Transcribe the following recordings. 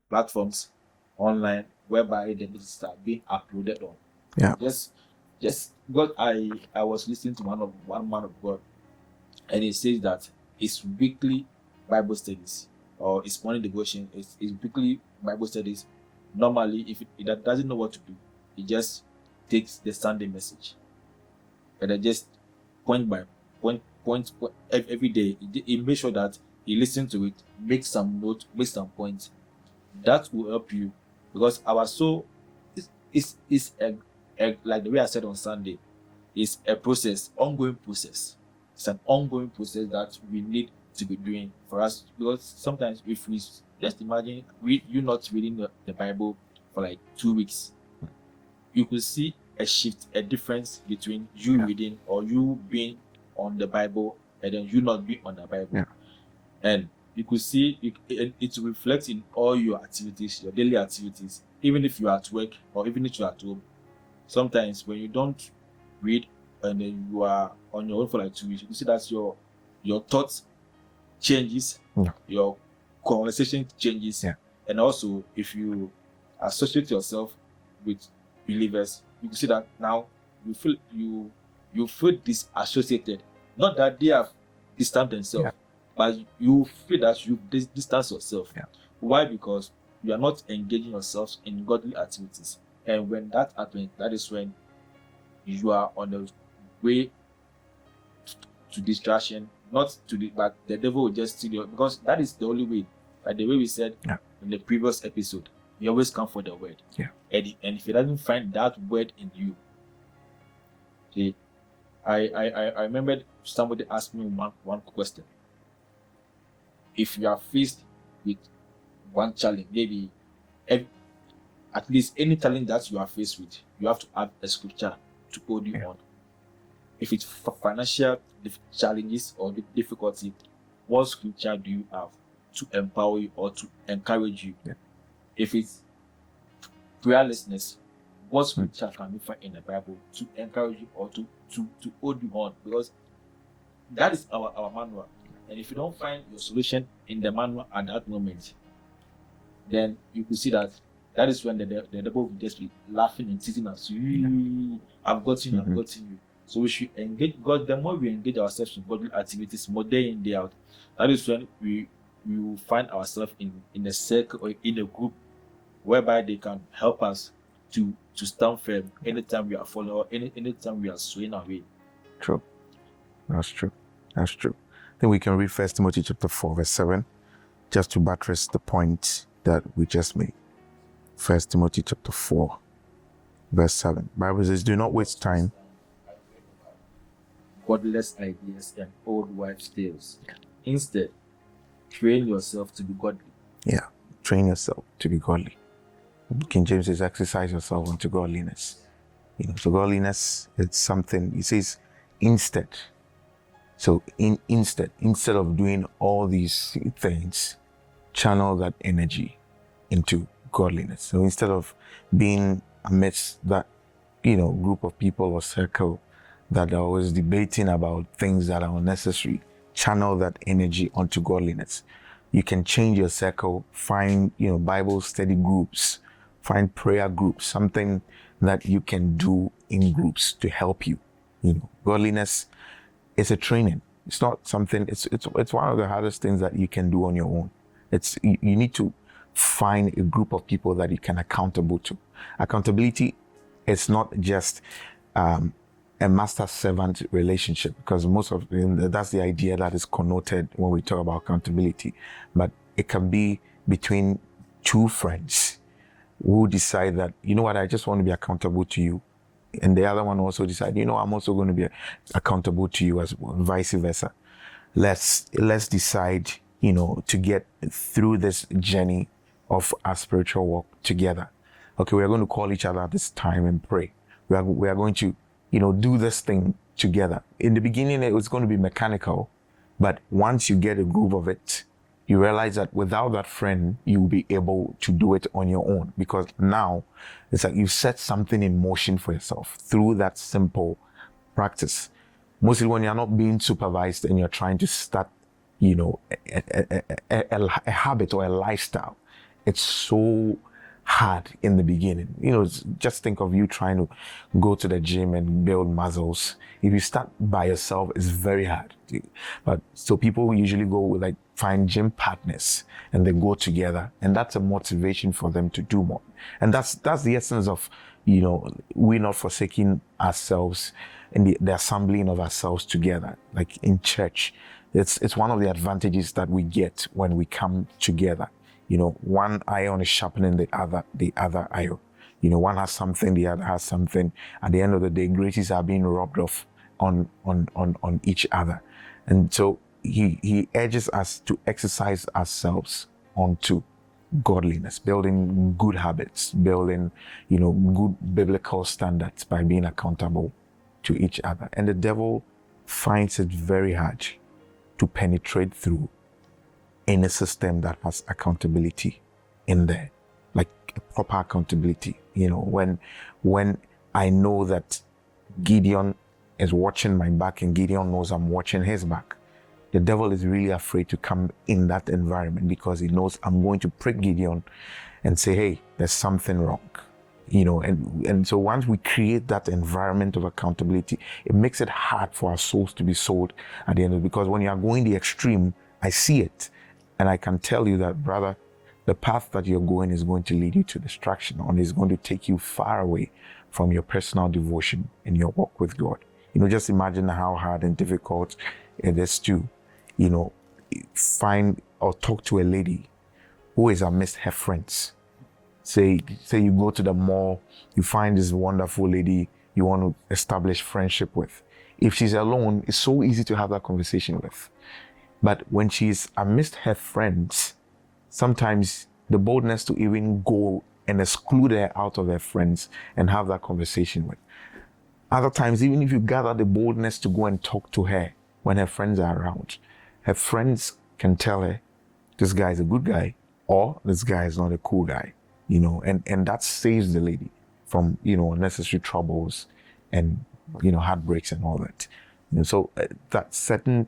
platforms online whereby the messages are being uploaded on. Yeah. Just because I was listening to one man of God, and he says that his weekly Bible studies or his morning devotion is his weekly Bible studies. Normally, if he doesn't know what to do, he just takes the Sunday message and then just point by point every day. He makes sure that he listens to it, make some note, make some points. That will help you, because our soul is like the way I said on Sunday, is a process, ongoing process. It's an ongoing process that we need to be doing for us, because sometimes if we just imagine you not reading the Bible for like 2 weeks, you could see a shift, a difference between you reading or you being on the Bible and then you not being on the Bible. Yeah. And you could see it will reflect in all your activities, your daily activities, even if you are at work or even if you are at home. Sometimes when you don't read and then you are on your own for like 2 weeks, you can see that your thoughts changes, your conversation changes, and also if you associate yourself with believers, you can see that now you feel disassociated. Not that they have distanced themselves, but you feel that you distance yourself. Why? Because you are not engaging yourselves in godly activities. And when that happens, that is when you are on the way to distraction, not to but the devil will just steal you, because that is the only way. Like the way we said in the previous episode, he always come for the word. And if he doesn't find that word in you, okay, I remembered somebody asked me one question. If you are faced with one challenge, maybe at least any challenge that you are faced with, you have to have a scripture to hold you on. If it's financial challenges or the difficulty, what scripture do you have to empower you or to encourage you? If it's prayerlessness, what scripture can you find in the Bible to encourage you or to hold you on? Because that is our manual. And if you don't find your solution in the manual at that moment, then you could see that is when the devil will just be laughing and teasing us. I've gotten you, I've gotten you. So we should engage, because the more we engage ourselves in godly activities, more day in, day out, that is when we will find ourselves in a circle or in a group whereby they can help us to stand firm anytime we are falling or anytime we are swaying away. True. That's true. That's true. Then we can read 1 Timothy chapter 4, verse 7, just to buttress the point that we just made. 1 Timothy chapter 4, verse 7. Bible says, do not waste time. Godless ideas and old wives' tales. Instead, train yourself to be godly. Yeah, train yourself to be godly. King James says, exercise yourself unto godliness. So godliness, it's something, he says, instead. So instead of doing all these things, channel that energy into godliness. So instead of being amidst that, group of people or circle that are always debating about things that are unnecessary, channel that energy onto godliness. You can change your circle, find, Bible study groups, find prayer groups, something that you can do in groups to help you. Godliness is a training. It's not something, it's one of the hardest things that you can do on your own. You need to find a group of people that you can accountable to. Accountability is not just a master-servant relationship, because that's the idea that is connoted when we talk about accountability. But it can be between two friends who decide that, I just want to be accountable to you. And the other one also decide, I'm also going to be accountable to you, as well, vice versa. Let's decide, to get through this journey of our spiritual walk together. Okay, we are going to call each other at this time and pray. We are going to, do this thing together. In the beginning, it was going to be mechanical, but once you get a groove of it, you realize that without that friend, you'll be able to do it on your own, because now it's like you set something in motion for yourself through that simple practice. Mostly when you're not being supervised and you're trying to start, a habit or a lifestyle, it's so hard in the beginning. Just think of you trying to go to the gym and build muscles. If you start by yourself, it's very hard. But so people usually go with like find gym partners and they go together, and that's a motivation for them to do more. And that's the essence of, we're not forsaking ourselves in the assembling of ourselves together, like in church. It's one of the advantages that we get when we come together. One iron is sharpening the other iron. One has something, the other has something. At the end of the day, graces are being rubbed off on each other. And so he urges us to exercise ourselves onto godliness, building good habits, building, good biblical standards by being accountable to each other. And the devil finds it very hard to penetrate through any system that has accountability in there, like a proper accountability. When I know that Gideon is watching my back and Gideon knows I'm watching his back, the devil is really afraid to come in that environment, because he knows I'm going to prick Gideon and say, hey, there's something wrong. And so once we create that environment of accountability, it makes it hard for our souls to be sold at the end of it. Because when you are going the extreme, I see it. And I can tell you that, brother, the path that you're going is going to lead you to destruction, and is going to take you far away from your personal devotion in your walk with God. Just imagine how hard and difficult it is to, find or talk to a lady who is amidst her friends. Say you go to the mall, you find this wonderful lady you want to establish friendship with. If she's alone, it's so easy to have that conversation with. But when she's amidst her friends, sometimes the boldness to even go and exclude her out of her friends and have that conversation with. Other times, even if you gather the boldness to go and talk to her when her friends are around, her friends can tell her, this guy is a good guy, or this guy is not a cool guy, and that saves the lady from, unnecessary troubles and, heartbreaks and all that. So that setting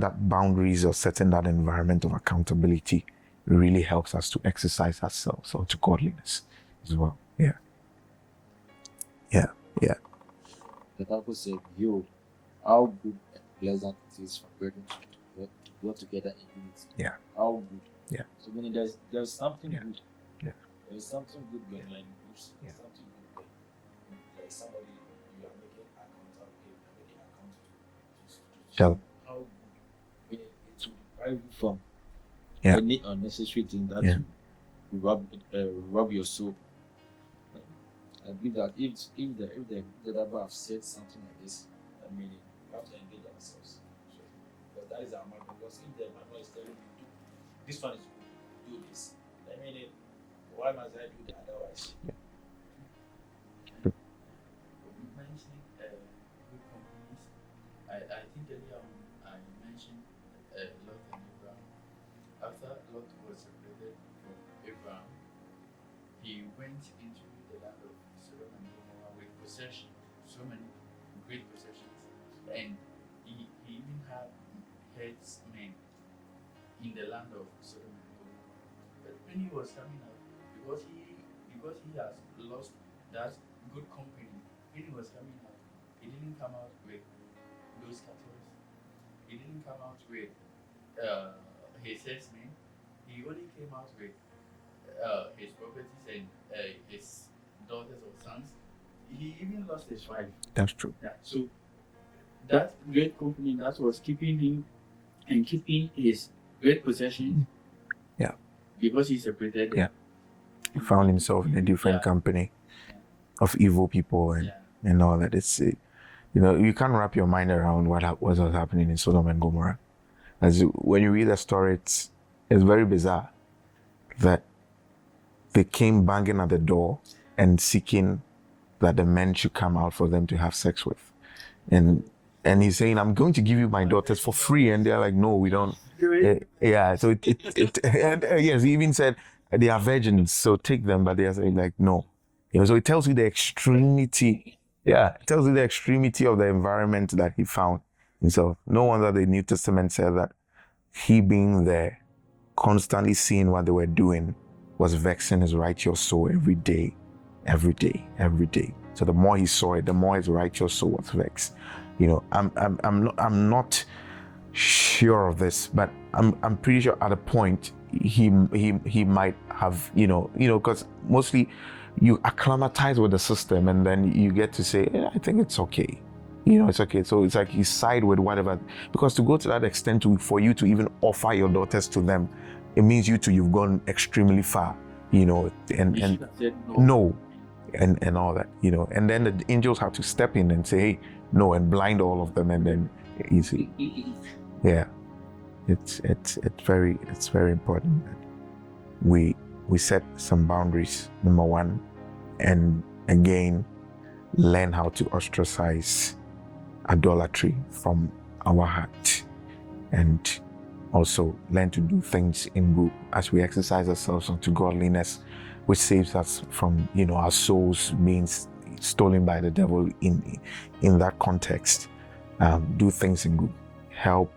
that boundaries or setting that environment of accountability really helps us to exercise ourselves onto godliness as well. Yeah. The Bible said, "You, how good and pleasant it is for brethren to dwell together in unity." Yeah. How good. Yeah. So meaning there's something good. Yeah. There's something good when you're in groups. Yeah. There's something good when like somebody you are making account to. Tell. How good it will deprive you from Yeah. any unnecessary thing that Yeah. will rub your soul. I believe that if the devil have said something like this, I mean, we have to engage ourselves. So, because that is our mind. Because if the manual is telling you, this one is good, do this. I mean, why must I do that otherwise? You mentioned good companies. I think earlier on I mentioned Lot and Abraham. After Lot was separated from Abraham, he went into the land of Sodom and Gomorrah with possessions, so many great possessions, and he even had headsmen in the land of Sodom and Gomorrah. But when he was coming out, because he has lost that good company, when he was coming out, he didn't come out with those cattle. He didn't come out with his headsmen. He only came out with his properties and his daughters or sons. He even lost his wife. That's true. Yeah. So that great company that was keeping him and keeping his great possessions. Yeah. Because he separated them. Yeah. He found himself in a different company of evil people and all that. It's you can't wrap your mind around what was happening in Sodom and Gomorrah. As when you read the story, it's very bizarre that they came banging at the door and seeking that the men should come out for them to have sex with, and he's saying, "I'm going to give you my daughters for free," and they're like, "No, we don't." Yeah. So and yes, he even said they are virgins, so take them, but they are saying like, "No." So it tells you the extremity. Yeah, it tells you the extremity of the environment that he found himself. No wonder the New Testament said that he being there constantly seeing what they were doing was vexing his righteous soul every day. So the more he saw it, the more his righteous soul was vexed. I'm not sure of this, but I'm pretty sure at a point he might have, because mostly you acclimatize with the system and then you get to say, I think it's okay. It's okay. So it's like you side with whatever, because to go to that extent for you to even offer your daughters to them, it means you've gone extremely far, and should have said no, and all that, and then the angels have to step in and say, hey, no, and blind all of them, and then easy. Yeah, it's very important that we set some boundaries. Number one, and again, learn how to ostracize idolatry from our heart, and also learn to do things in group as we exercise ourselves unto godliness, which saves us from our souls being stolen by the devil in that context. Do things in group, help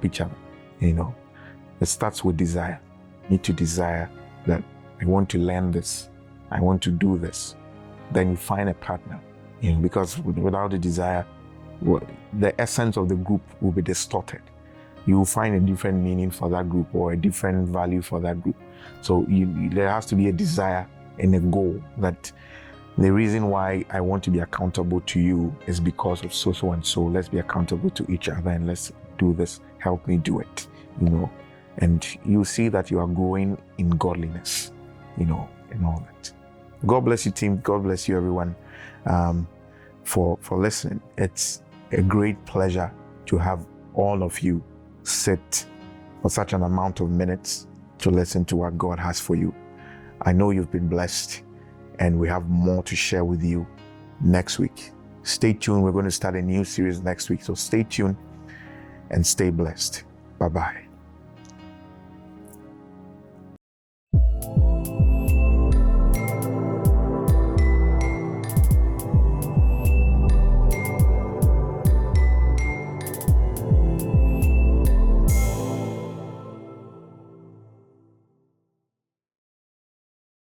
each other. It starts with desire. You need to desire that I want to learn this, I want to do this. Then you find a partner, because without the desire, the essence of the group will be distorted. You will find a different meaning for that group or a different value for that group. So there has to be a desire and a goal that the reason why I want to be accountable to you is because of so and so. Let's be accountable to each other and let's do this. Help me do it, and you see that you are growing in godliness, and all that. God bless you, team. God bless you, everyone, for listening. It's a great pleasure to have all of you sit for such an amount of minutes to listen to what God has for you. I know you've been blessed, and we have more to share with you next week. Stay tuned. We're going to start a new series next week. So stay tuned and stay blessed. Bye-bye.